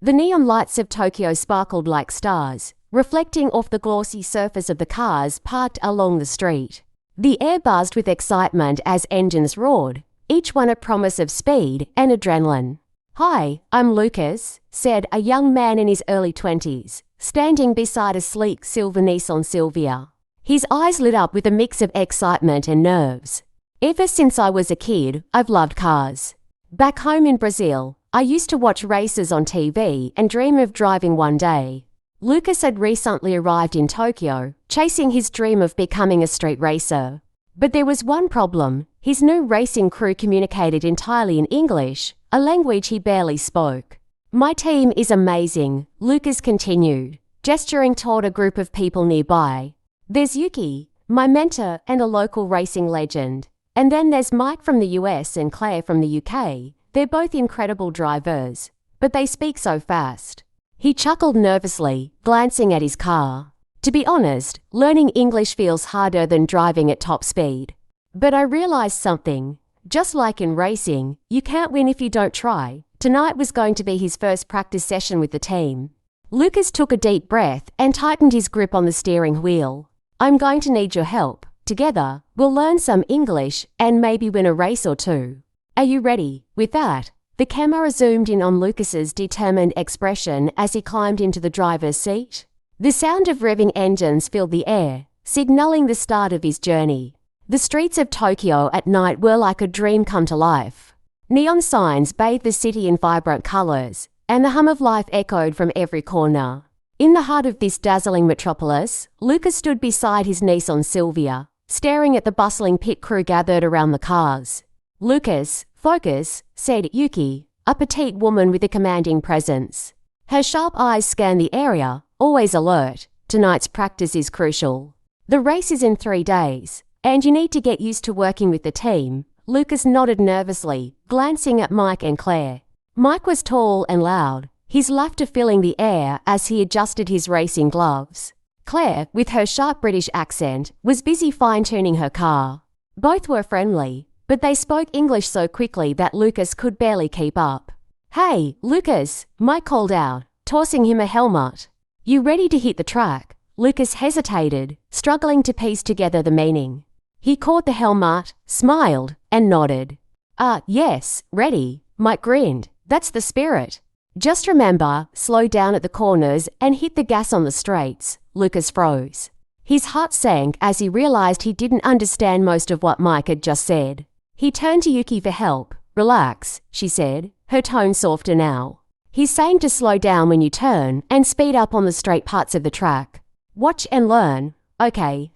The neon lights of Tokyo sparkled like stars, reflecting off the glossy surface of the cars parked along the street. The air buzzed with excitement as engines roared, each one a promise of speed and adrenaline. "Hi, I'm Lucas," said a young man in his early 20s, standing beside a sleek silver Nissan Silvia. His eyes lit up with a mix of excitement and nerves. "Ever since I was a kid, I've loved cars. Back home in Brazil, I used to watch races on TV and dream of driving one day." Lucas had recently arrived in Tokyo, chasing his dream of becoming a street racer. But there was one problem. His new racing crew communicated entirely in English, a language he barely spoke. "My team is amazing," Lucas continued, gesturing toward a group of people nearby. "There's Yuki, my mentor and a local racing legend. And then there's Mike from the US and Claire from the UK. They're both incredible drivers, but they speak so fast." He chuckled nervously, glancing at his car. "To be honest, learning English feels harder than driving at top speed. But I realized something. Just like in racing, you can't win if you don't try." Tonight was going to be his first practice session with the team. Lucas took a deep breath and tightened his grip on the steering wheel. "I'm going to need your help. Together, we'll learn some English and maybe win a race or two. Are you ready?" With that, the camera zoomed in on Lucas's determined expression as he climbed into the driver's seat. The sound of revving engines filled the air, signaling the start of his journey. The streets of Tokyo at night were like a dream come to life. Neon signs bathed the city in vibrant colors, and the hum of life echoed from every corner. In the heart of this dazzling metropolis, Lucas stood beside his Nissan Silvia, staring at the bustling pit crew gathered around the cars. "Lucas, focus," said Yuki, a petite woman with a commanding presence. Her sharp eyes scanned the area, always alert. "Tonight's practice is crucial. The race is in 3 days, and you need to get used to working with the team." Lucas nodded nervously, glancing at Mike and Claire. Mike was tall and loud, his laughter filling the air as he adjusted his racing gloves. Claire, with her sharp British accent, was busy fine-tuning her car. Both were friendly, but they spoke English so quickly that Lucas could barely keep up. "Hey, Lucas," Mike called out, tossing him a helmet. "You ready to hit the track?" Lucas hesitated, struggling to piece together the meaning. He caught the helmet, smiled, and nodded. Yes, ready," Mike grinned. "That's the spirit. Just remember, slow down at the corners and hit the gas on the straights." Lucas froze. His heart sank as he realized he didn't understand most of what Mike had just said. He turned to Yuki for help. "Relax," she said, her tone softer now. "He's saying to slow down when you turn and speed up on the straight parts of the track. Watch and learn." Okay,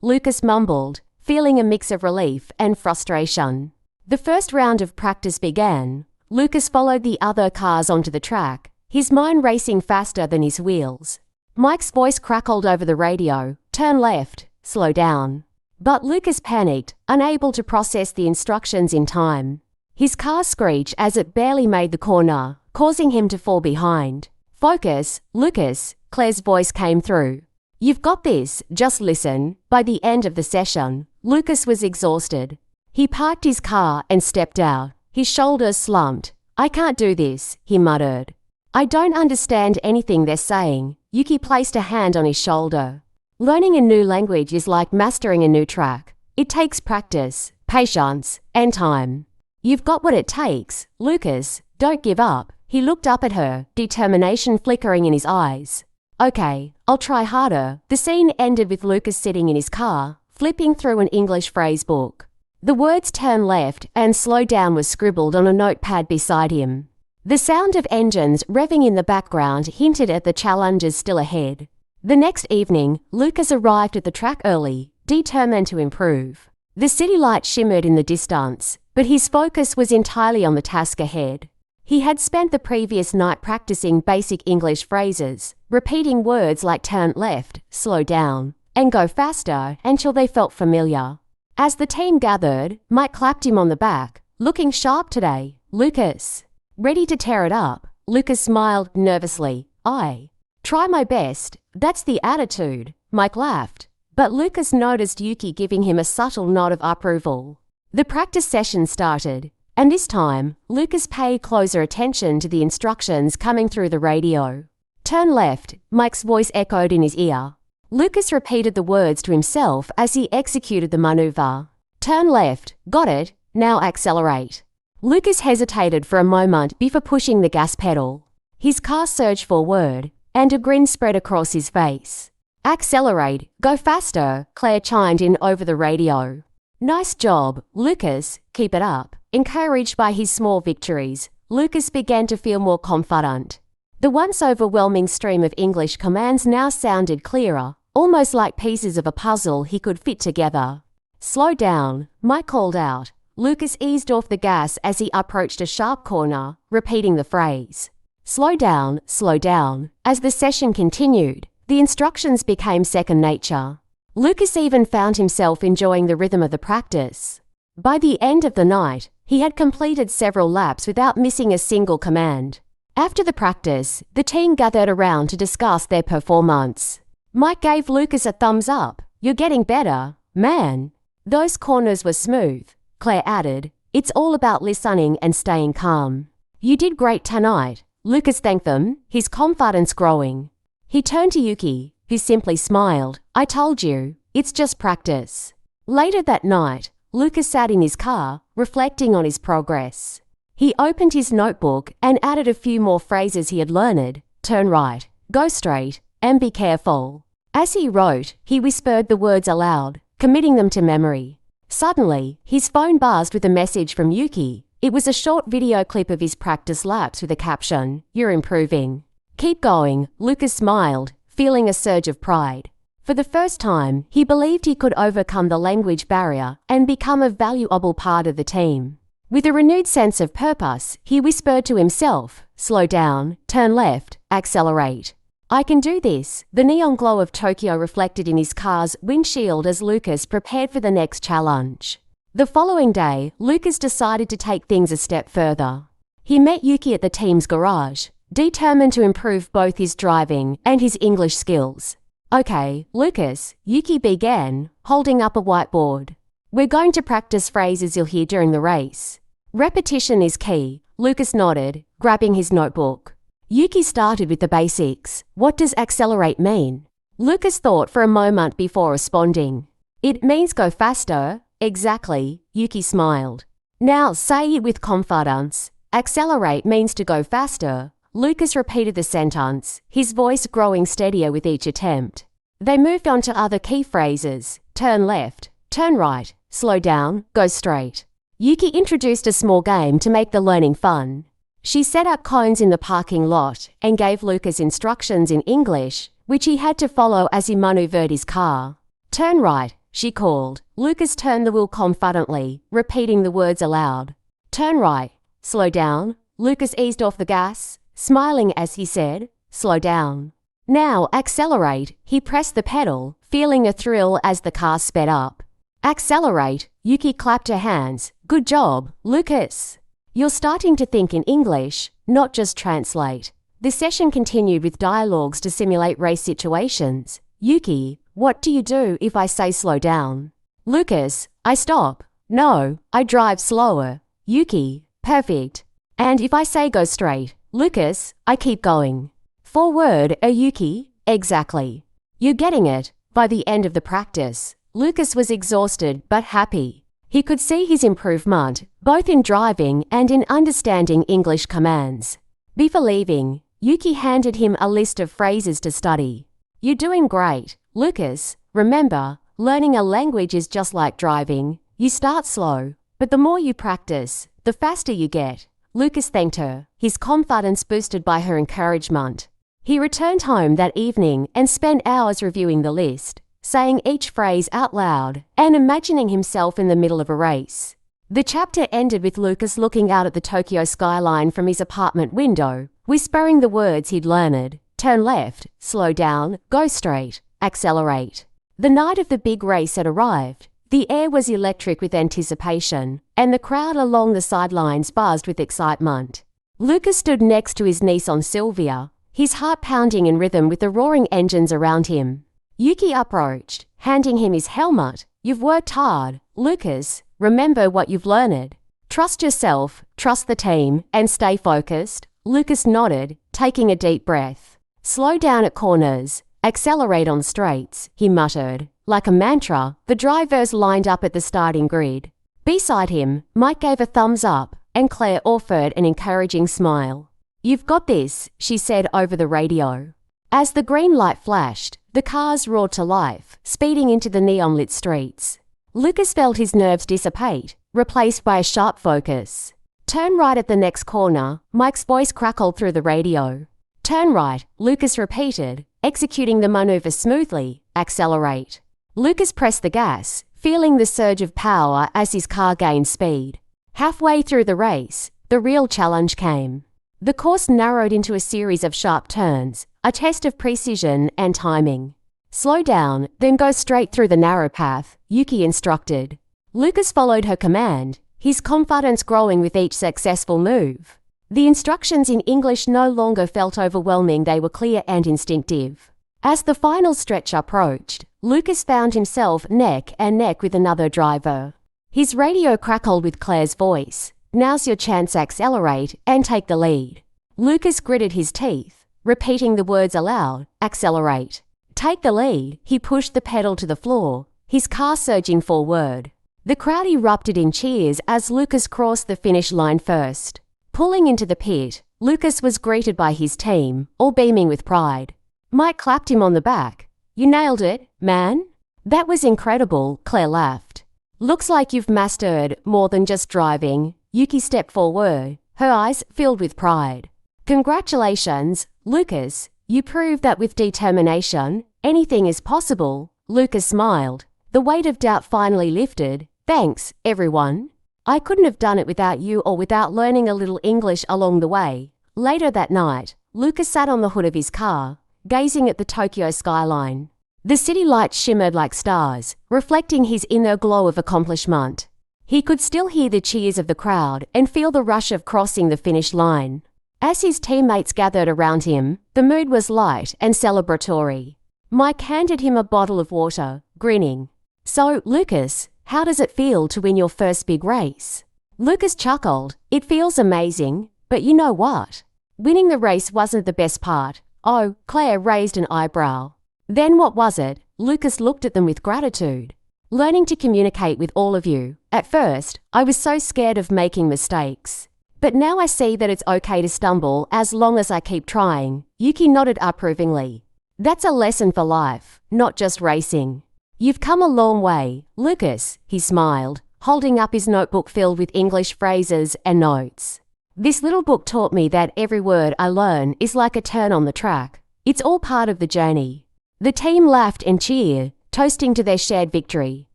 Lucas mumbled, feeling a mix of relief and frustration. The first round of practice began. Lucas followed the other cars onto the track, his mind racing faster than his wheels. Mike's voice crackled over the radio. "Turn left, slow down." But Lucas panicked, unable to process the instructions in time. His car screeched as it barely made the corner, causing him to fall behind. "Focus, Lucas," Claire's voice came through. "You've got this, just listen." By the end of the session, Lucas was exhausted. He parked his car and stepped out. His shoulders slumped. "I can't do this," he muttered. "I don't understand anything they're saying." Yuki placed a hand on his shoulder. "Learning a new language is like mastering a new track. It takes practice, patience, and time. You've got what it takes, Lucas. Don't give up." He looked up at her, determination flickering in his eyes. "Okay, I'll try harder." The scene ended with Lucas sitting in his car, flipping through an English phrase book. The words "turn left" and "slow down" was scribbled on a notepad beside him. The sound of engines revving in the background hinted at the challenges still ahead. The next evening, Lucas arrived at the track early, determined to improve. The city lights shimmered in the distance, but his focus was entirely on the task ahead. He had spent the previous night practicing basic English phrases, repeating words like "turn left," "slow down," and "go faster" until they felt familiar. As the team gathered, Mike clapped him on the back. "Looking sharp today, Lucas." "Ready to tear it up?" Lucas smiled nervously. "I try my best. That's the attitude." Mike laughed, but Lucas noticed Yuki giving him a subtle nod of approval. The practice session started, And this time, Lucas paid closer attention to the instructions coming through the radio. Turn left, Mike's voice echoed in his ear. Lucas repeated the words to himself as he executed the maneuver. Turn left, got it, now accelerate. Lucas hesitated for a moment before pushing the gas pedal. His car surged forward, and a grin spread across his face. Accelerate, go faster, Claire chimed in over the radio. Nice job, Lucas, keep it up. Encouraged by his small victories, Lucas began to feel more confident. The once overwhelming stream of English commands now sounded clearer, almost like pieces of a puzzle he could fit together. Slow down, Mike called out. Lucas eased off the gas as he approached a sharp corner, repeating the phrase. Slow down, slow down. As the session continued, the instructions became second nature. Lucas even found himself enjoying the rhythm of the practice. By the end of the night, he had completed several laps without missing a single command. After the practice, the team gathered around to discuss their performance. Mike gave Lucas a thumbs up. You're getting better, man. Those corners were smooth, Claire added. It's all about listening and staying calm. You did great tonight. Lucas thanked them, his confidence growing. He turned to Yuki, who simply smiled. I told you, it's just practice. Later that night, Lucas sat in his car, reflecting on his progress. He opened his notebook and added a few more phrases he had learned. Turn right, go straight, and be careful. As he wrote, he whispered the words aloud, committing them to memory. Suddenly, his phone buzzed with a message from Yuki. It was a short video clip of his practice laps with a caption, You're improving. Keep going, Lucas smiled, feeling a surge of pride. For the first time, he believed he could overcome the language barrier and become a valuable part of the team. With a renewed sense of purpose, he whispered to himself, Slow down, turn left, accelerate. I can do this. The neon glow of Tokyo reflected in his car's windshield as Lucas prepared for the next challenge. The following day, Lucas decided to take things a step further. He met Yuki at the team's garage, determined to improve both his driving and his English skills. Okay, Lucas, Yuki began, holding up a whiteboard. We're going to practice phrases you'll hear during the race. Repetition is key, Lucas nodded, grabbing his notebook. Yuki started with the basics. What does accelerate mean? Lucas thought for a moment before responding. It means go faster. Exactly, Yuki smiled. Now say it with confidence. Accelerate means to go faster. Lucas repeated the sentence, his voice growing steadier with each attempt. They moved on to other key phrases. Turn left, turn right, slow down, go straight. Yuki introduced a small game to make the learning fun. She set up cones in the parking lot and gave Lucas instructions in English, which he had to follow as he maneuvered his car. Turn right, she called. Lucas turned the wheel confidently, repeating the words aloud. Turn right, slow down. Lucas eased off the gas, smiling as he said, slow down. Now accelerate. He pressed the pedal, feeling a thrill as the car sped up. Accelerate. Yuki clapped her hands. Good job, Lucas. You're starting to think in English, not just translate. The session continued with dialogues to simulate race situations. Yuki, what do you do if I say slow down? Lucas, I stop. No, I drive slower. Yuki, perfect. And if I say go straight? Lucas, I keep going. Forward, Yuki, exactly. You're getting it. By the end of the practice, Lucas was exhausted but happy. He could see his improvement, both in driving and in understanding English commands. Before leaving, Yuki handed him a list of phrases to study. You're doing great, Lucas. Remember, learning a language is just like driving. You start slow, but the more you practice, the faster you get. Lucas thanked her, his confidence boosted by her encouragement. He returned home that evening and spent hours reviewing the list, saying each phrase out loud and imagining himself in the middle of a race. The chapter ended with Lucas looking out at the Tokyo skyline from his apartment window, whispering the words he'd learned. Turn left, slow down, go straight, accelerate. The night of the big race had arrived. The air was electric with anticipation, and the crowd along the sidelines buzzed with excitement. Lucas stood next to his Nissan Silvia, his heart pounding in rhythm with the roaring engines around him. Yuki approached, handing him his helmet. You've worked hard, Lucas. Remember what you've learned. Trust yourself, trust the team, and stay focused. Lucas nodded, taking a deep breath. Slow down at corners, accelerate on straights, he muttered. Like a mantra, the drivers lined up at the starting grid. Beside him, Mike gave a thumbs up, and Claire offered an encouraging smile. You've got this, she said over the radio. As the green light flashed, the cars roared to life, speeding into the neon-lit streets. Lucas felt his nerves dissipate, replaced by a sharp focus. Turn right at the next corner, Mike's voice crackled through the radio. Turn right, Lucas repeated, executing the maneuver smoothly. Accelerate. Lucas pressed the gas, feeling the surge of power as his car gained speed. Halfway through the race, the real challenge came. The course narrowed into a series of sharp turns, a test of precision and timing. Slow down, then go straight through the narrow path, Yuki instructed. Lucas followed her command, his confidence growing with each successful move. The instructions in English no longer felt overwhelming, they were clear and instinctive. As the final stretch approached, Lucas found himself neck and neck with another driver. His radio crackled with Claire's voice. Now's your chance, accelerate and take the lead. Lucas gritted his teeth, repeating the words aloud, accelerate. Take the lead, he pushed the pedal to the floor, his car surging forward. The crowd erupted in cheers as Lucas crossed the finish line first. Pulling into the pit, Lucas was greeted by his team, all beaming with pride. Mike clapped him on the back. You nailed it, man. That was incredible, Claire laughed. Looks like you've mastered more than just driving. Yuki stepped forward, her eyes filled with pride. Congratulations, Lucas. You proved that with determination, anything is possible. Lucas smiled. The weight of doubt finally lifted. Thanks, everyone. I couldn't have done it without you or without learning a little English along the way. Later that night, Lucas sat on the hood of his car, gazing at the Tokyo skyline. The city lights shimmered like stars, reflecting his inner glow of accomplishment. He could still hear the cheers of the crowd and feel the rush of crossing the finish line. As his teammates gathered around him, the mood was light and celebratory. Mike handed him a bottle of water, grinning. So, Lucas, how does it feel to win your first big race? Lucas chuckled. It feels amazing, but you know what? Winning the race wasn't the best part. Oh, Claire raised an eyebrow. Then what was it? Lucas looked at them with gratitude. Learning to communicate with all of you. At first, I was so scared of making mistakes. But now I see that it's okay to stumble as long as I keep trying. Yuki nodded approvingly. That's a lesson for life, not just racing. You've come a long way, Lucas, he smiled, holding up his notebook filled with English phrases and notes. This little book taught me that every word I learn is like a turn on the track. It's all part of the journey. The team laughed and cheered, toasting to their shared victory.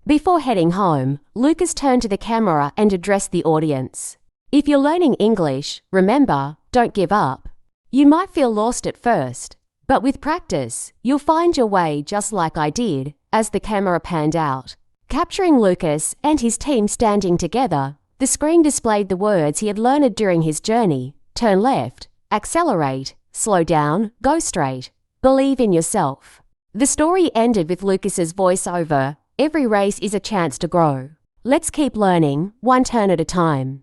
Before heading home, Lucas turned to the camera and addressed the audience. If you're learning English, remember, don't give up. You might feel lost at first, but with practice, you'll find your way just like I did, as the camera panned out. Capturing Lucas and his team standing together, the screen displayed the words he had learned during his journey. Turn left, accelerate, slow down, go straight, believe in yourself. The story ended with Lucas's voiceover. Every race is a chance to grow. Let's keep learning, one turn at a time.